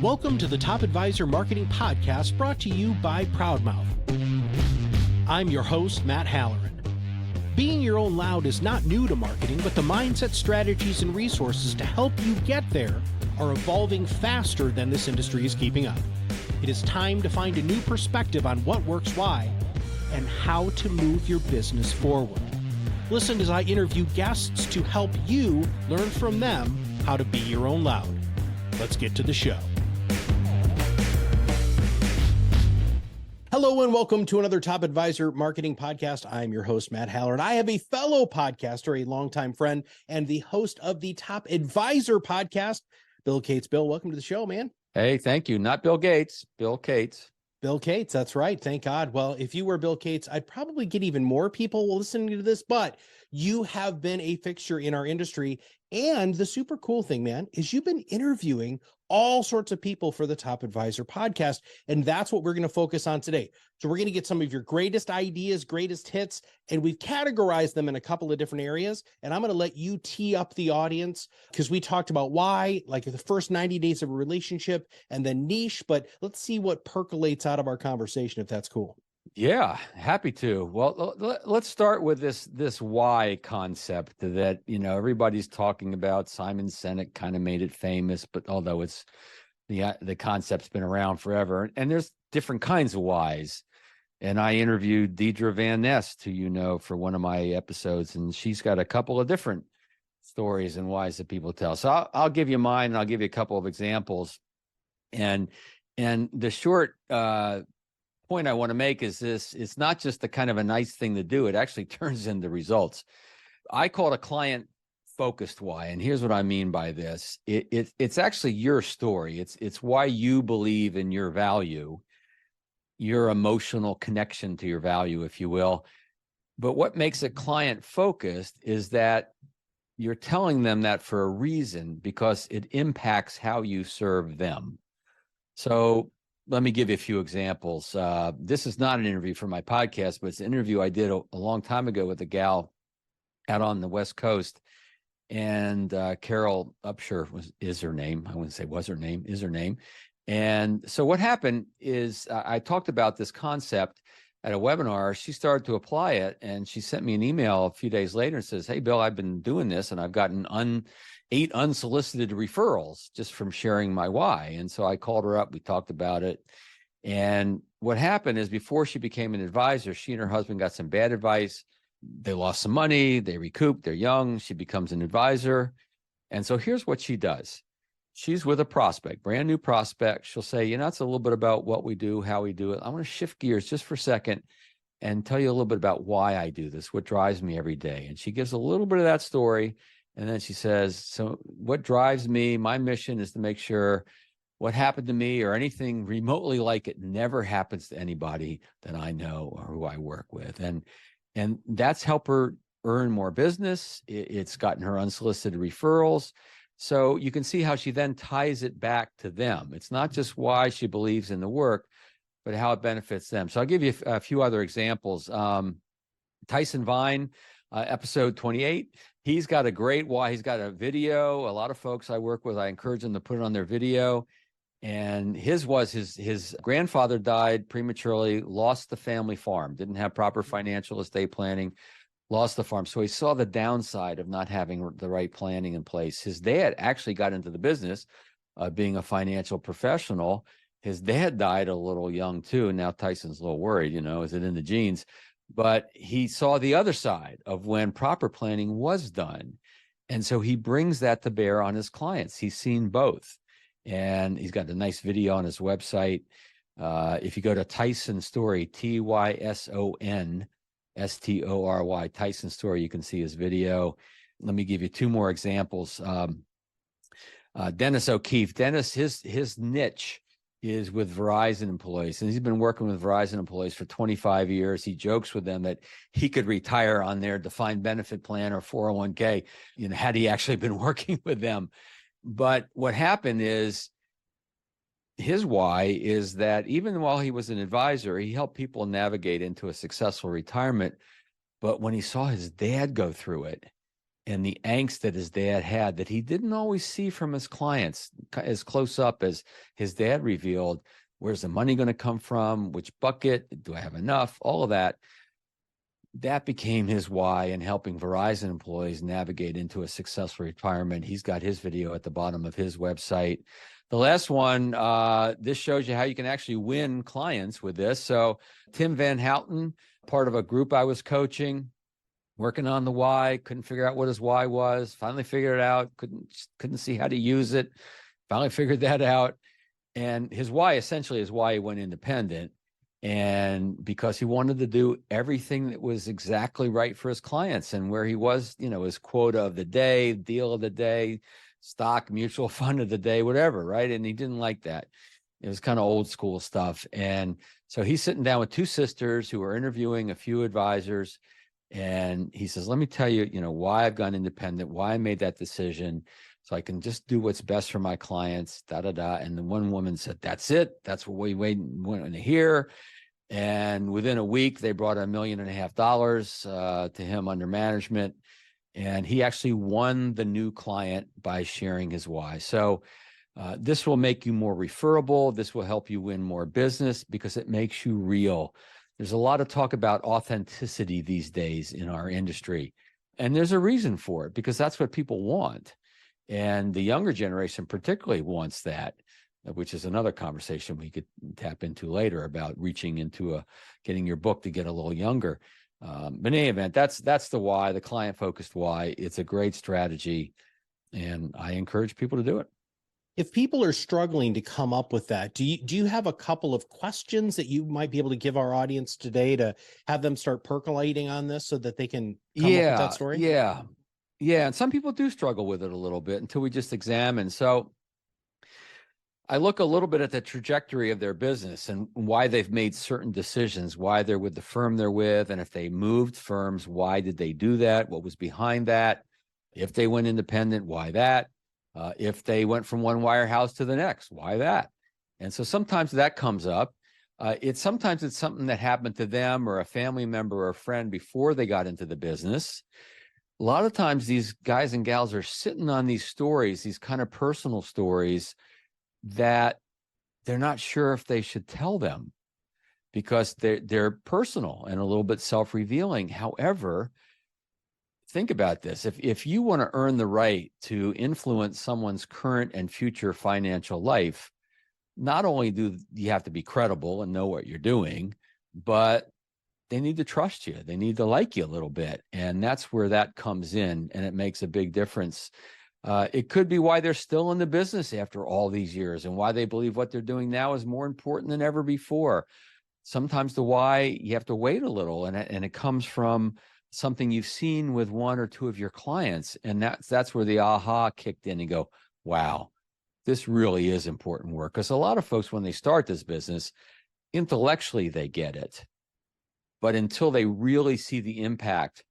Welcome to the Top Advisor Marketing Podcast brought to you by ProudMouth. I'm your host, Matt Halloran. Being your own loud is not new to marketing, but the mindset, strategies, and resources to help you get there are evolving faster than this industry is keeping up. It is time to find a new perspective on what works why and how to move your business forward. Listen as I interview guests to help you learn from them how to be your own loud. Let's get to the show. Hello and welcome to another Top Advisor Marketing Podcast. I'm your host, Matt Halloran. I have a fellow podcaster, a longtime friend, and the host of the Top Advisor Podcast, Bill Cates. Bill, welcome to the show, man. Hey, thank you. Not Bill Gates, Bill Cates. Bill Cates, that's right. Thank God. Well, if you were Bill Cates, I'd probably get even more people listening to this, but you have been a fixture in our industry. And the super cool thing, man, is you've been interviewing all sorts of people for the Top Advisor Podcast. And that's what we're going to focus on today. So we're going to get some of your greatest ideas, greatest hits, and we've categorized them in a couple of different areas. And I'm going to let you tee up the audience because we talked about why, like the first 90 days of a relationship and then niche, but let's see what percolates out of our conversation, if that's cool. Yeah, happy to. Well, let's start with this why concept that, everybody's talking about. Simon Sinek kind of made it famous, but although it's the concept's been around forever, and there's different kinds of whys. And I interviewed Deidre Van Nest, who for one of my episodes, and she's got a couple of different stories and whys that people tell. So I'll give you mine, and I'll give you a couple of examples. And the short point I want to make is this: it's not just a kind of a nice thing to do. It actually turns into results. I call it a client focused why. And here's what I mean by this. It's actually your story. It's why you believe in your value, your emotional connection to your value, if you will. But what makes it client focused is that you're telling them that for a reason, because it impacts how you serve them. So let me give you a few examples. This is not an interview for my podcast, but it's an interview I did a long time ago with a gal out on the West Coast. And Carol Upshur is her name. I wouldn't say was her name, is her name. And so what happened is I talked about this concept at a webinar. She started to apply it, and she sent me an email a few days later and says, "Hey, Bill, I've been doing this, and I've gotten 8 unsolicited referrals just from sharing my why." And so I called her up. We talked about it. And what happened is, before she became an advisor, she and her husband got some bad advice. They lost some money. They recouped. They're young. She becomes an advisor. And so here's what she does. She's with a prospect, brand new prospect. She'll say, it's a little bit about what we do, how we do it. I want to shift gears just for a second and tell you a little bit about why I do this, what drives me every day. And she gives a little bit of that story. And then she says, so what drives me, my mission is to make sure what happened to me or anything remotely like it never happens to anybody that I know or who I work with. And that's helped her earn more business. It's gotten her unsolicited referrals. So you can see how she then ties it back to them. It's not just why she believes in the work, but how it benefits them. So I'll give you a few other examples. Tyson Vine, episode 28. He's got a great why. He's got a video. A lot of folks I work with, I encourage them to put it on their video. And his grandfather died prematurely, lost the family farm, didn't have proper financial estate planning, lost the farm. So he saw the downside of not having the right planning in place. His dad actually got into the business being a financial professional. His dad died a little young too. And now Tyson's a little worried, is it in the genes? But he saw the other side of when proper planning was done. And so he brings that to bear on his clients. He's seen both. And he's got a nice video on his website. If you go to Tyson Story, TYSON STORY, Tyson Story, you can see his video. Let me give you 2 more examples. Dennis O'Keefe. Dennis, his niche is with Verizon employees, and he's been working with Verizon employees for 25 years. He jokes with them that he could retire on their defined benefit plan or 401k, had he actually been working with them. But what happened is, his why is that even while he was an advisor, he helped people navigate into a successful retirement. But when he saw his dad go through it, and the angst that his dad had that he didn't always see from his clients as close up as his dad revealed. Where's the money going to come from? Which bucket? Do I have enough? All of that. That became his why in helping Verizon employees navigate into a successful retirement. He's got his video at the bottom of his website. The last one, this shows you how you can actually win clients with this. So Tim Van Houten, part of a group I was coaching, working on the why, couldn't figure out what his why was, finally figured it out, couldn't see how to use it, finally figured that out. And his why essentially is why he went independent. And because he wanted to do everything that was exactly right for his clients, and where he was, his quota of the day, deal of the day, stock, mutual fund of the day, whatever, right? And he didn't like that. It was kind of old school stuff. And so he's sitting down with two sisters who are interviewing a few advisors. And he says, let me tell you, why I've gone independent, why I made that decision, so I can just do what's best for my clients, And the one woman said, that's it. That's what we went to hear. And within a week, they brought $1.5 million to him under management. And he actually won the new client by sharing his why. So this will make you more referable. This will help you win more business because it makes you real. There's a lot of talk about authenticity these days in our industry. And there's a reason for it, because that's what people want. And the younger generation particularly wants that, which is another conversation we could tap into later about reaching into getting your book to get a little younger. But in any event, that's the why, the client-focused why. It's a great strategy, and I encourage people to do it. If people are struggling to come up with that, do you have a couple of questions that you might be able to give our audience today to have them start percolating on this so that they can come up with that story? Yeah. And some people do struggle with it a little bit until we just examine. So I look a little bit at the trajectory of their business and why they've made certain decisions, why they're with the firm they're with. And if they moved firms, why did they do that? What was behind that? If they went independent, why that? If they went from one wirehouse to the next, why that? And so sometimes that comes up. Sometimes it's something that happened to them or a family member or a friend before they got into the business. A lot of times these guys and gals are sitting on these stories, these kind of personal stories that they're not sure if they should tell them because they're personal and a little bit self-revealing. However, think about this. If you want to earn the right to influence someone's current and future financial life, not only do you have to be credible and know what you're doing, but they need to trust you. They need to like you a little bit. And that's where that comes in, and it makes a big difference. It could be why they're still in the business after all these years and why they believe what they're doing now is more important than ever before. Sometimes the why, you have to wait a little, and it comes from something you've seen with one or two of your clients. And that's where the aha kicked in and go, wow, this really is important work. Because a lot of folks, when they start this business, intellectually, they get it. But until they really see the impact,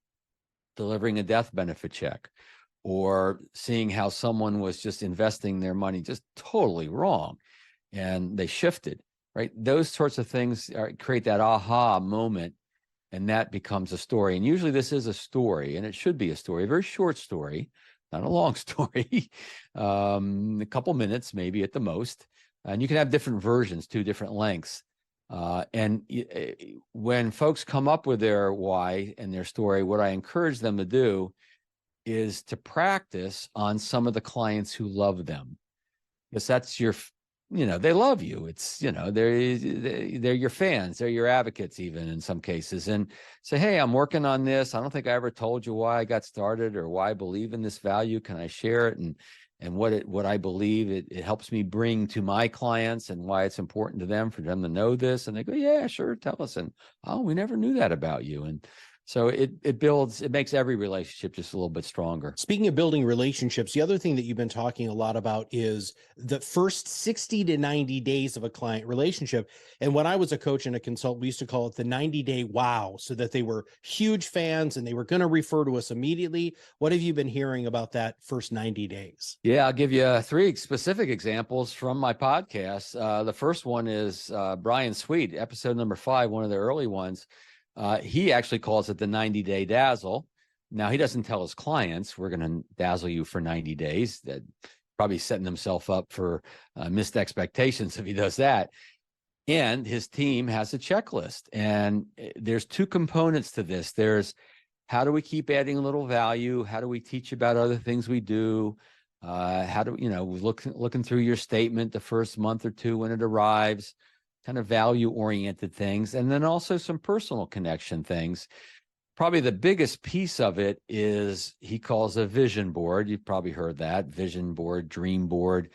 delivering a death benefit check or seeing how someone was just investing their money just totally wrong and they shifted, right? Those sorts of things create that aha moment, and that becomes a story. And usually this is a story, and it should be a story, a very short story, not a long story, a couple minutes maybe at the most. And you can have different versions, two different lengths. And when folks come up with their why and their story, what I encourage them to do is to practice on some of the clients who love them, because that's they love you. It's, they're your fans, they're your advocates even in some cases, and say, hey, I'm working on this. I don't think I ever told you why I got started or why I believe in this value. Can I share it? And what I believe it helps me bring to my clients, and why it's important to them for them to know this. And they go, yeah, sure, tell us. And we never knew that about you. And so it makes every relationship just a little bit stronger. Speaking of building relationships, the other thing that you've been talking a lot about is the first 60 to 90 days of a client relationship. And when I was a coach and a consultant, we used to call it the 90-day wow, so that they were huge fans and they were going to refer to us immediately. What have you been hearing about that first 90 days? Yeah, I'll give you 3 specific examples from my podcast. The first one is Brian Sweet, episode number 5, one of the early ones. He actually calls it the 90-day dazzle. Now, he doesn't tell his clients, we're going to dazzle you for 90 days. That probably setting himself up for missed expectations if he does that. And his team has a checklist. And there's two components to this. There's how do we keep adding a little value? How do we teach about other things we do? How do, looking through your statement the first month or two when it arrives, kind of value-oriented things. And then also some personal connection things. Probably the biggest piece of it is he calls a vision board. You've probably heard that, vision board, dream board.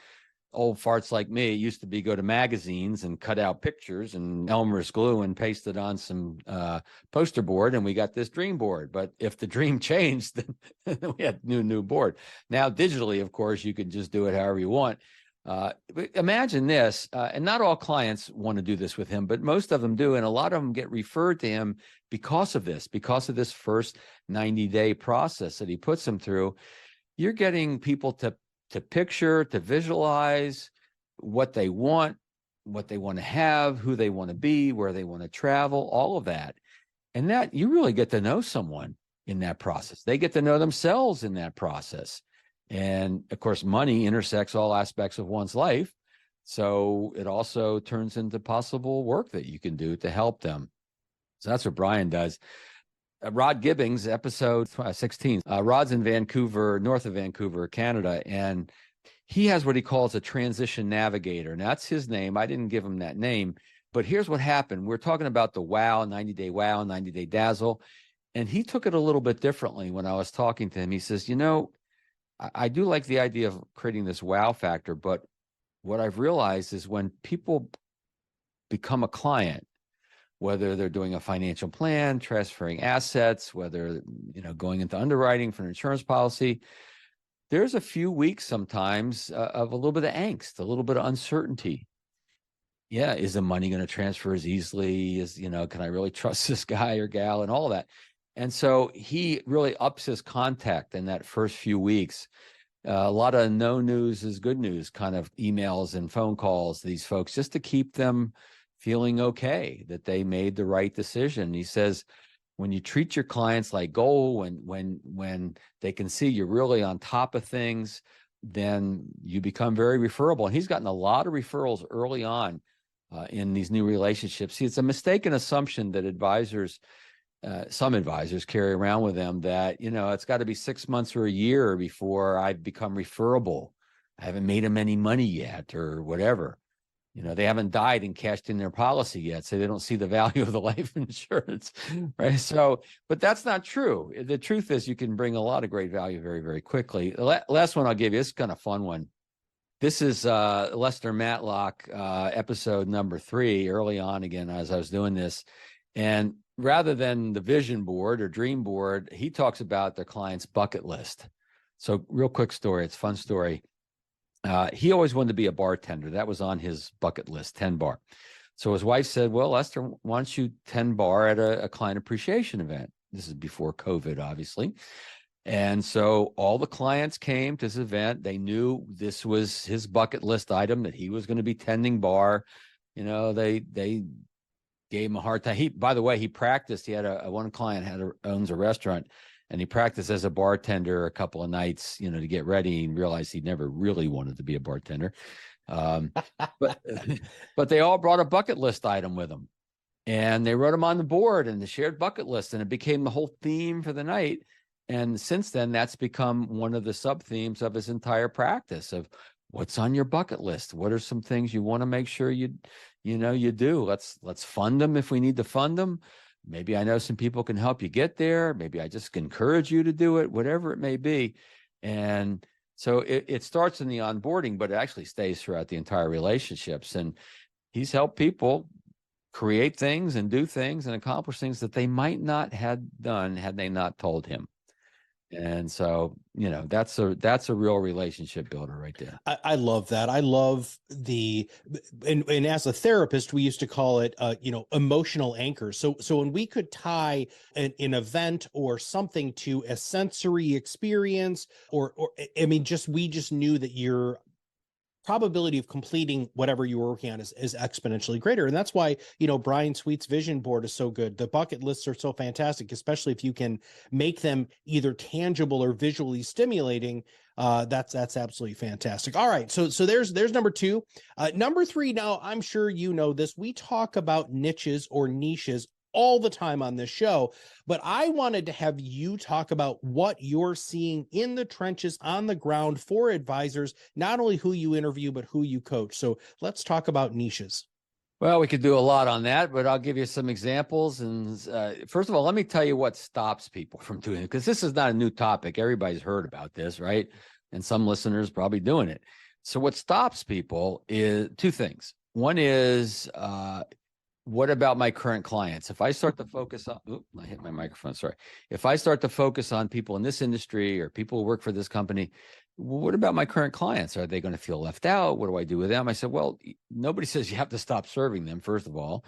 Old farts like me, it used to be go to magazines and cut out pictures and Elmer's glue and paste it on some poster board, and we got this dream board. But if the dream changed, then we had new board. Now digitally, of course, you can just do it however you want. Imagine this, and not all clients want to do this with him, but most of them do, and a lot of them get referred to him because of this first 90-day process that he puts them through. You're getting people to picture, to visualize what they want to have, who they want to be, where they want to travel, all of that. And that you really get to know someone in that process. They get to know themselves in that process. And of course, money intersects all aspects of one's life. So it also turns into possible work that you can do to help them. So that's what Brian does. Rod Gibbings, episode 16. Rod's in Vancouver, north of Vancouver, Canada, and he has what he calls a transition navigator. And that's his name. I didn't give him that name, but here's what happened. We're talking about the wow, 90-day wow, 90-day dazzle. And he took it a little bit differently when I was talking to him. He says, I do like the idea of creating this wow factor, but what I've realized is when people become a client, whether they're doing a financial plan, transferring assets, whether, going into underwriting for an insurance policy, there's a few weeks sometimes of a little bit of angst, a little bit of uncertainty. Yeah, is the money going to transfer as easily as, can I really trust this guy or gal and all of that? And so he really ups his contact in that first few weeks. A lot of no news is good news kind of emails and phone calls to these folks just to keep them feeling okay, that they made the right decision. He says, when you treat your clients like gold, when they can see you're really on top of things, then you become very referable. And he's gotten a lot of referrals early on in these new relationships. See, it's a mistaken assumption that some advisors carry around with them that, it's got to be 6 months or a year before I become referable. I haven't made them any money yet or whatever. They haven't died and cashed in their policy yet, so they don't see the value of the life insurance, right? So, but that's not true. The truth is you can bring a lot of great value very, very quickly. Last one I'll give you, this is kind of fun one. This is Lester Matlock, episode number 3, early on again, as I was doing this. And rather than the vision board or dream board, he talks about their client's bucket list. So real quick story, it's a fun story. He always wanted to be a bartender. That was on his bucket list, 10 bar. So his wife said, well, Lester, why don't you 10 bar at a client appreciation event? This is before COVID, obviously. And so all the clients came to this event. They knew this was his bucket list item, that he was going to be tending bar. They gave him a hard time. By the way, he practiced. He had one client owns a restaurant, and he practiced as a bartender a couple of nights, to get ready, and realized he never really wanted to be a bartender. But they all brought a bucket list item with them, and they wrote them on the board and the shared bucket list, and it became the whole theme for the night. And since then, that's become one of the sub themes of his entire practice of what's on your bucket list. What are some things you want to make sure you do? Let's fund them if we need to fund them. Maybe I know some people can help you get there. Maybe I just encourage you to do it, whatever it may be. And so it starts in the onboarding, but it actually stays throughout the entire relationships. And he's helped people create things and do things and accomplish things that they might not have done had they not told him. And so, that's a real relationship builder right there. I love that. I love and as a therapist, we used to call it, emotional anchors. So when we could tie an event or something to a sensory experience, we just knew that you're probability of completing whatever you were working on is exponentially greater. And that's why, Brian Sweet's vision board is so good. The bucket lists are so fantastic, especially if you can make them either tangible or visually stimulating. That's absolutely fantastic. All right. So there's number two. Number three, now I'm sure you know this. We talk about niches or niches all the time on this show, but I wanted to have you talk about what you're seeing in the trenches on the ground for advisors, not only who you interview, but who you coach. So let's talk about niches. Well, we could do a lot on that, but I'll give you some examples. And first of all, let me tell you what stops people from doing it, because this is not a new topic. Everybody's heard about this, right? And some listeners probably doing it. So what stops people is two things. One is, what about my current clients? If I start to focus on, I hit my microphone, sorry. If I start to focus on people in this industry or people who work for this company, what about my current clients? Are they going to feel left out? What do I do with them? I said, well, nobody says you have to stop serving them, first of all.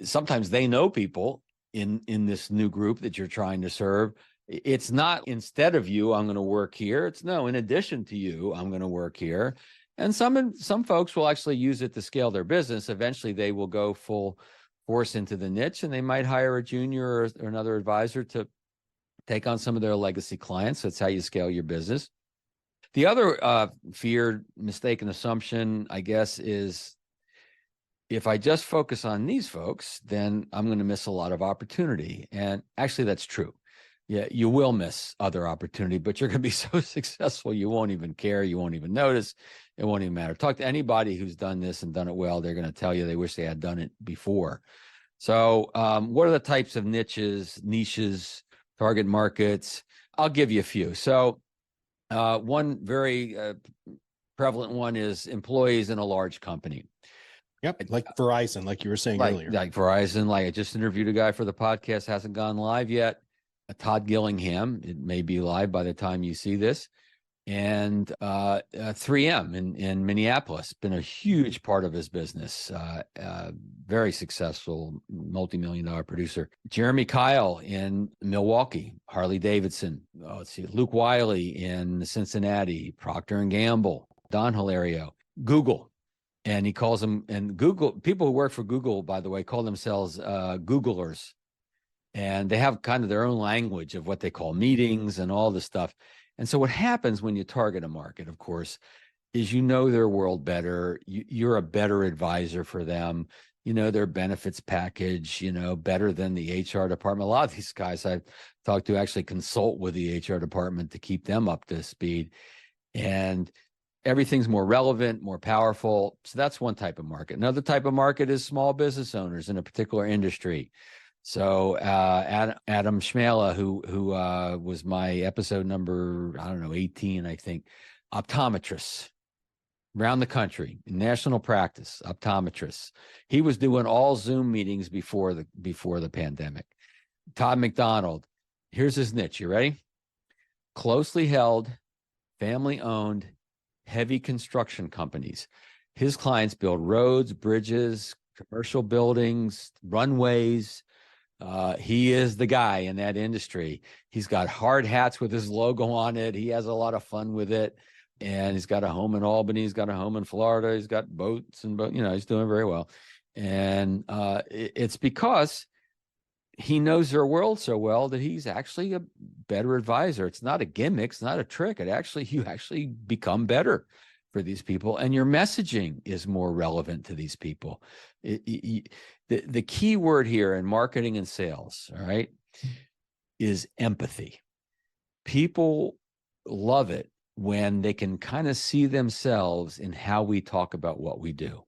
Sometimes they know people in this new group that you're trying to serve. It's not instead of you, I'm going to work here. It's no, in addition to you, I'm going to work here. And some folks will actually use it to scale their business. Eventually, they will go full force into the niche, and they might hire a junior or another advisor to take on some of their legacy clients. That's how you scale your business. The other feared, mistaken assumption, I guess, is if I just focus on these folks, then I'm going to miss a lot of opportunity. And actually, that's true. Yeah, you will miss other opportunity, but you're going to be so successful, you won't even care. You won't even notice. It won't even matter. Talk to anybody who's done this and done it well. They're going to tell you they wish they had done it before. So what are the types of niches, target markets? I'll give you a few. So one very prevalent one is employees in a large company. Yep, like Verizon, like you were saying earlier. Like Verizon, like I just interviewed a guy for the podcast, hasn't gone live yet. Todd Gillingham, it may be live by the time you see this. And 3M in Minneapolis, been a huge part of his business. Very successful, multi-million-dollar producer. Jeremy Kyle in Milwaukee, Harley Davidson. Let's see, Luke Wiley in Cincinnati, Procter & Gamble, Don Hilario, Google. And he calls them, and Google, people who work for Google, by the way, call themselves Googlers. And they have kind of their own language of what they call meetings and all this stuff. And so what happens when you target a market, of course, is you know their world better. You're a better advisor for them. You know their benefits package, better than the HR department. A lot of these guys I've talked to actually consult with the HR department to keep them up to speed. And everything's more relevant, more powerful. So that's one type of market. Another type of market is small business owners in a particular industry. So Adam Schmala, who was my episode number, 18, I think, optometrists around the country, in national practice, optometrists. He was doing all Zoom meetings before the pandemic. Todd McDonald, here's his niche. You ready? Closely held, family-owned, heavy construction companies. His clients build roads, bridges, commercial buildings, runways. He is the guy in that industry. He's got hard hats with his logo on it. He has a lot of fun with it. And he's got a home in Albany. He's got a home in Florida. He's got boats and he's doing very well. And it's because he knows their world so well that he's actually a better advisor. It's not a gimmick. It's not a trick. You actually become better for these people, and your messaging is more relevant to these people. The key word here in marketing and sales, all right, is empathy. People love it when they can kind of see themselves in how we talk about what we do.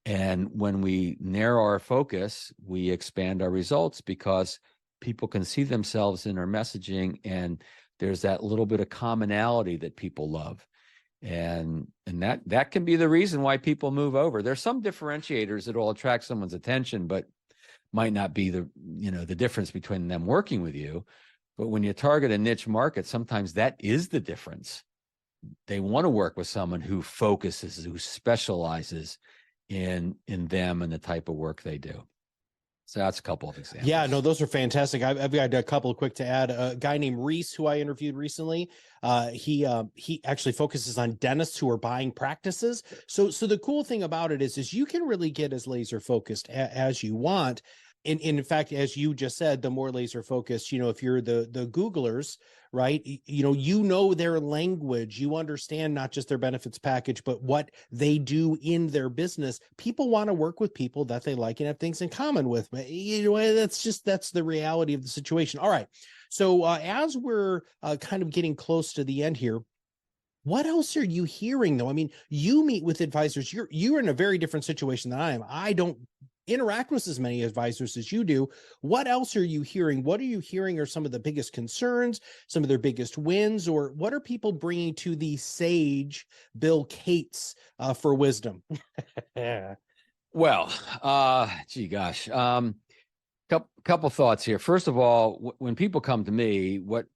And when we narrow our focus, we expand our results because people can see themselves in our messaging, and there's that little bit of commonality that people love. And that can be the reason why people move over. There's some differentiators that will attract someone's attention, but might not be the difference between them working with you. But when you target a niche market, sometimes that is the difference. They want to work with someone who focuses, who specializes in them and the type of work they do. So that's a couple of examples. Yeah, no, those are fantastic. I've got a couple of quick to add. A guy named Reese, who I interviewed recently, he actually focuses on dentists who are buying practices. So the cool thing about it is you can really get as laser focused as you want. In fact, as you just said, the more laser focused, if you're the Googlers, right? You know their language, you understand not just their benefits package, but what they do in their business. People want to work with people that they like and have things in common with. That's the reality of the situation. All right. So as we're kind of getting close to the end here, what else are you hearing though? I mean, you meet with advisors. You're in a very different situation than I am. I don't interact with as many advisors as you do. What else are you hearing? What are you hearing are some of the biggest concerns, some of their biggest wins, or what are people bringing to the sage Bill Cates for wisdom? Well, gee, gosh, couple thoughts here. First of all, when people come to me, what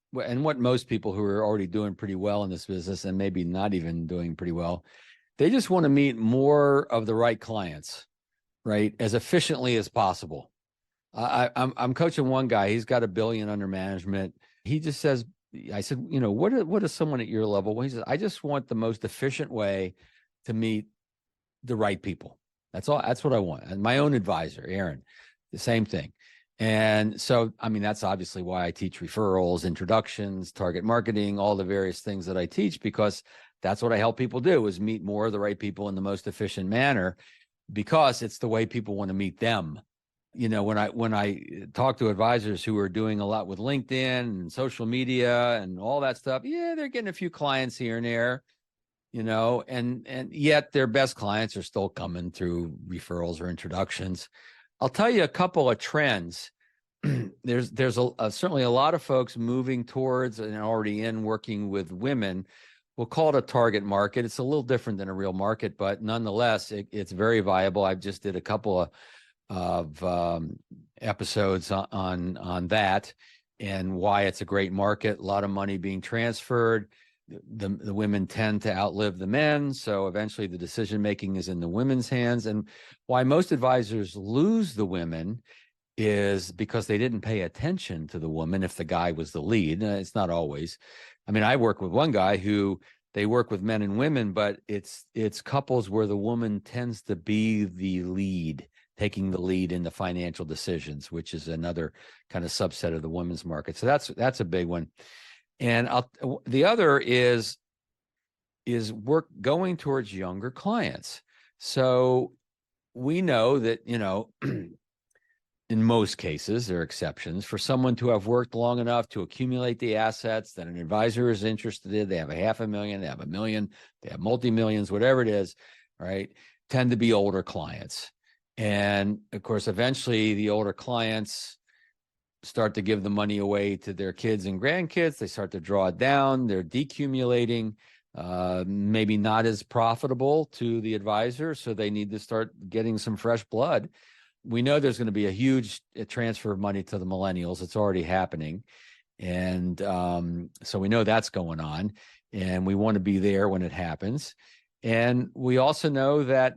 most people who are already doing pretty well in this business and maybe not even doing pretty well, they just want to meet more of the right clients, right, as efficiently as possible. I'm coaching one guy. He's got $1 billion under management. He just says, I said, what is someone at your level? Well, he says, I just want the most efficient way to meet the right people. That's all. That's what I want. And my own advisor, Aaron, the same thing. And so, I mean, that's obviously why I teach referrals, introductions, target marketing, all the various things that I teach, because that's what I help people do, is meet more of the right people in the most efficient manner, because it's the way people want to meet them. When I talk to advisors who are doing a lot with LinkedIn and social media and all that stuff, yeah, they're getting a few clients here and there, and yet their best clients are still coming through referrals or introductions. I'll tell you a couple of trends. There's certainly a lot of folks moving towards and already in working with women. We'll call it a target market. It's a little different than a real market, but nonetheless, it's very viable. I've just did a couple of episodes on that and why it's a great market. A lot of money being transferred. The women tend to outlive the men, so eventually the decision making is in the women's hands. And why most advisors lose the women is because they didn't pay attention to the woman if the guy was the lead. It's not always. I mean, I work with one guy who they work with men and women, but it's couples where the woman tends to be the lead, taking the lead in the financial decisions, which is another kind of subset of the women's market. So that's a big one. And the other is work going towards younger clients. So we know that, in most cases, there are exceptions, for someone to have worked long enough to accumulate the assets that an advisor is interested in. They have $500,000, they have $1 million, they have multi-millions, whatever it is, right? Tend to be older clients. And of course, eventually the older clients start to give the money away to their kids and grandkids. They start to draw it down. They're decumulating, maybe not as profitable to the advisor. So they need to start getting some fresh blood. We know there's going to be a huge transfer of money to the millennials. It's already happening. And so we know that's going on, and we want to be there when it happens. And we also know that,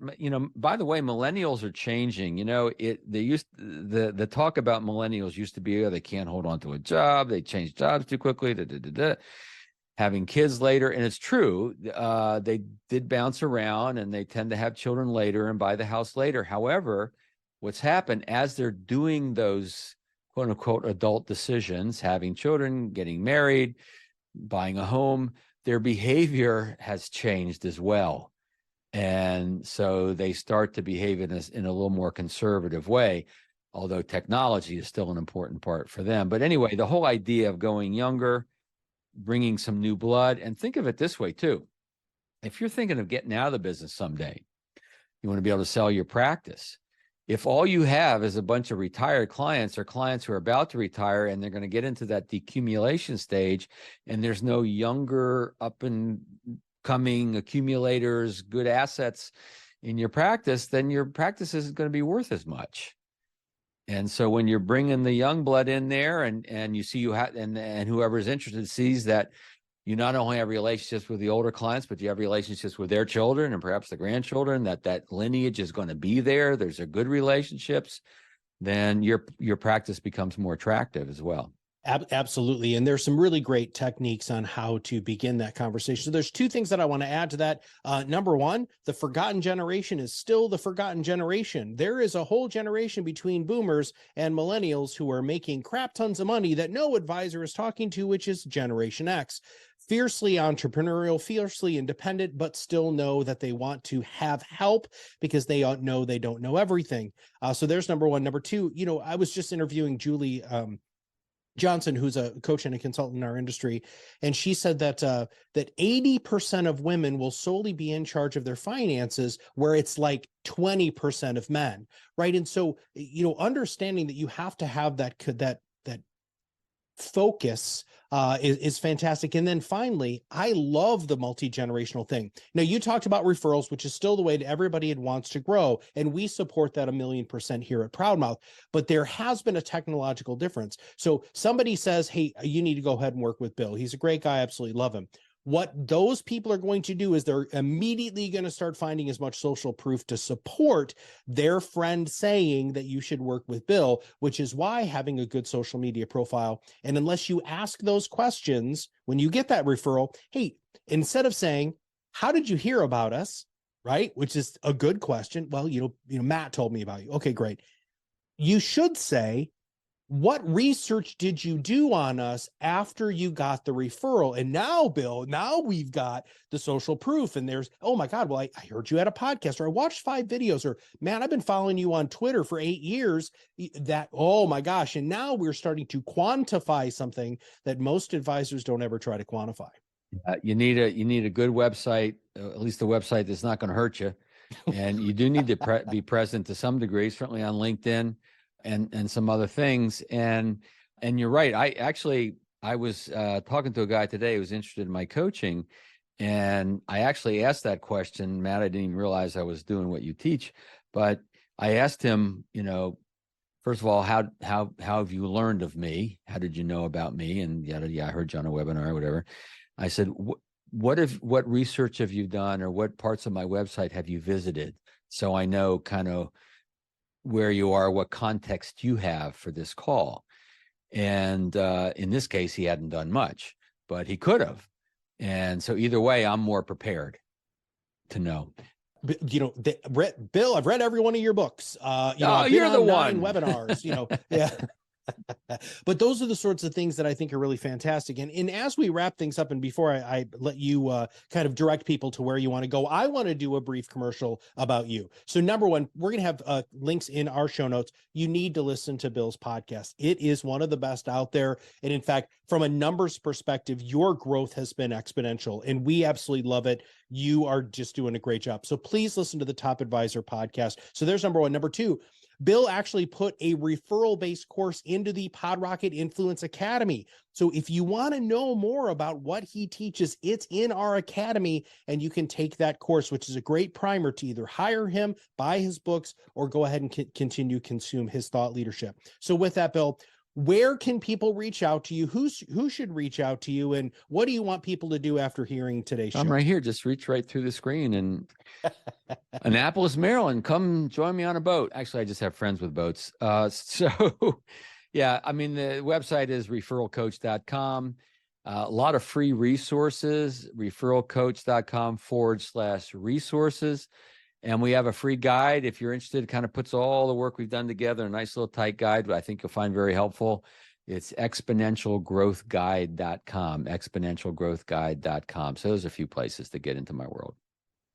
by the way, millennials are changing. The talk about millennials used to be, they can't hold on to a job. They change jobs too quickly, having kids later. And it's true. They did bounce around, and they tend to have children later and buy the house later. However, what's happened as they're doing those quote unquote adult decisions, having children, getting married, buying a home, their behavior has changed as well. And so they start to behave in a little more conservative way, although technology is still an important part for them. But anyway, the whole idea of going younger, bringing some new blood, and think of it this way too. If you're thinking of getting out of the business someday, you want to be able to sell your practice. If all you have is a bunch of retired clients or clients who are about to retire and they're going to get into that decumulation stage, and there's no younger up and coming accumulators, good assets in your practice, then your practice isn't going to be worth as much. And so when you're bringing the young blood in there, and you see and whoever's interested sees that you not only have relationships with the older clients, but you have relationships with their children and perhaps the grandchildren, that lineage is going to be there. There's a good relationships. then your practice becomes more attractive as well. Absolutely. And there's some really great techniques on how to begin that conversation. So there's two things that I want to add to that. Number one, the forgotten generation is still the forgotten generation. There is a whole generation between boomers and millennials who are making crap tons of money that no advisor is talking to, which is Generation X. Fiercely entrepreneurial, fiercely independent, but still know that they want to have help because they know they don't know everything. So there's number one. Number two, I was just interviewing Julie Johnson, who's a coach and a consultant in our industry, and she said that 80% of women will solely be in charge of their finances, where it's like 20% of men, right? And so, understanding that you have to have that focus is fantastic. And then finally, I love the multi-generational thing. Now, you talked about referrals, which is still the way that everybody wants to grow, and we support that 1,000,000% here at ProudMouth, but there has been a technological difference. So somebody says, hey, you need to go ahead and work with Bill. He's a great guy. I absolutely love him. What those people are going to do is they're immediately going to start finding as much social proof to support their friend saying that you should work with Bill, which is why having a good social media profile. And unless you ask those questions when you get that referral, hey, instead of saying, how did you hear about us? Right? Which is a good question. Well, Matt told me about you. Okay, great. You should say, what research did you do on us after you got the referral? And now, Bill, we've got the social proof, and there's, oh my God, well, I heard you had a podcast, or I watched 5 videos, or man, I've been following you on Twitter for 8 years. That, oh my gosh. And now we're starting to quantify something that most advisors don't ever try to quantify. You need a good website, at least a website that's not going to hurt you. And you do need to be present to some degree, certainly on LinkedIn and some other things. And you're right. I was talking to a guy today who was interested in my coaching, and I actually asked that question, Matt. I didn't even realize I was doing what you teach, but I asked him, first of all, how have you learned of me? How did you know about me? And I heard you on a webinar or whatever. I said, what research have you done, or what parts of my website have you visited? So I know kind of where you are, what context you have for this call. And in this case, he hadn't done much, but he could have. And so either way, I'm more prepared to know. Bill, I've read every one of your books. You're the one. Webinars, yeah. But those are the sorts of things that I think are really fantastic. And as we wrap things up, and before I let you kind of direct people to where you want to go, I want to do a brief commercial about you. So number one, we're going to have links in our show notes. You need to listen to Bill's podcast. It is one of the best out there. And in fact, from a numbers perspective, your growth has been exponential, and we absolutely love it. You are just doing a great job. So please listen to the Top Advisor podcast. So there's number one. Number two, Bill actually put a referral-based course into the PodRocket Influence Academy. So if you want to know more about what he teaches, it's in our academy, and you can take that course, which is a great primer to either hire him, buy his books, or go ahead and continue to consume his thought leadership. So with that, Bill, where can people reach out to you? Who should reach out to you? And what do you want people to do after hearing today's show? I'm right here. Just reach right through the screen, and Annapolis, Maryland, come join me on a boat. Actually, I just have friends with boats. Yeah, I mean, the website is referralcoach.com. A lot of free resources, referralcoach.com/resources. And we have a free guide. If you're interested, it kind of puts all the work we've done together, a nice little tight guide, but I think you'll find very helpful. It's exponentialgrowthguide.com, exponentialgrowthguide.com. So there's a few places to get into my world.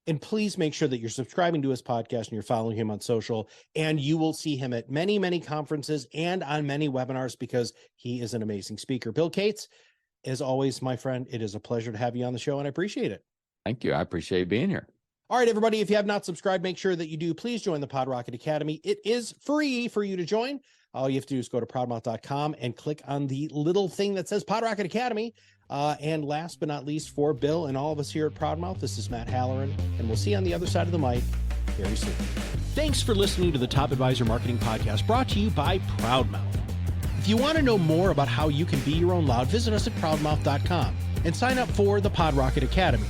And please make sure that you're subscribing to his podcast and you're following him on social, and you will see him at many, many conferences and on many webinars, because he is an amazing speaker. Bill Cates, as always, my friend, it is a pleasure to have you on the show, and I appreciate it. Thank you. I appreciate being here. All right, everybody, if you have not subscribed, make sure that you do. Please join the PodRocket Academy. It is free for you to join. All you have to do is go to ProudMouth.com and click on the little thing that says PodRocket Academy. And last but not least, for Bill and all of us here at ProudMouth, this is Matt Halloran, and we'll see you on the other side of the mic very soon. Thanks for listening to the Top Advisor Marketing Podcast, brought to you by ProudMouth. If you want to know more about how you can be your own loud, visit us at ProudMouth.com and sign up for the PodRocket Academy.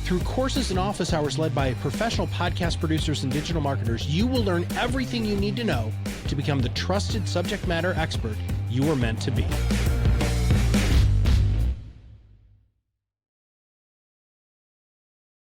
Through courses and office hours led by professional podcast producers and digital marketers, you will learn everything you need to know to become the trusted subject matter expert you are meant to be.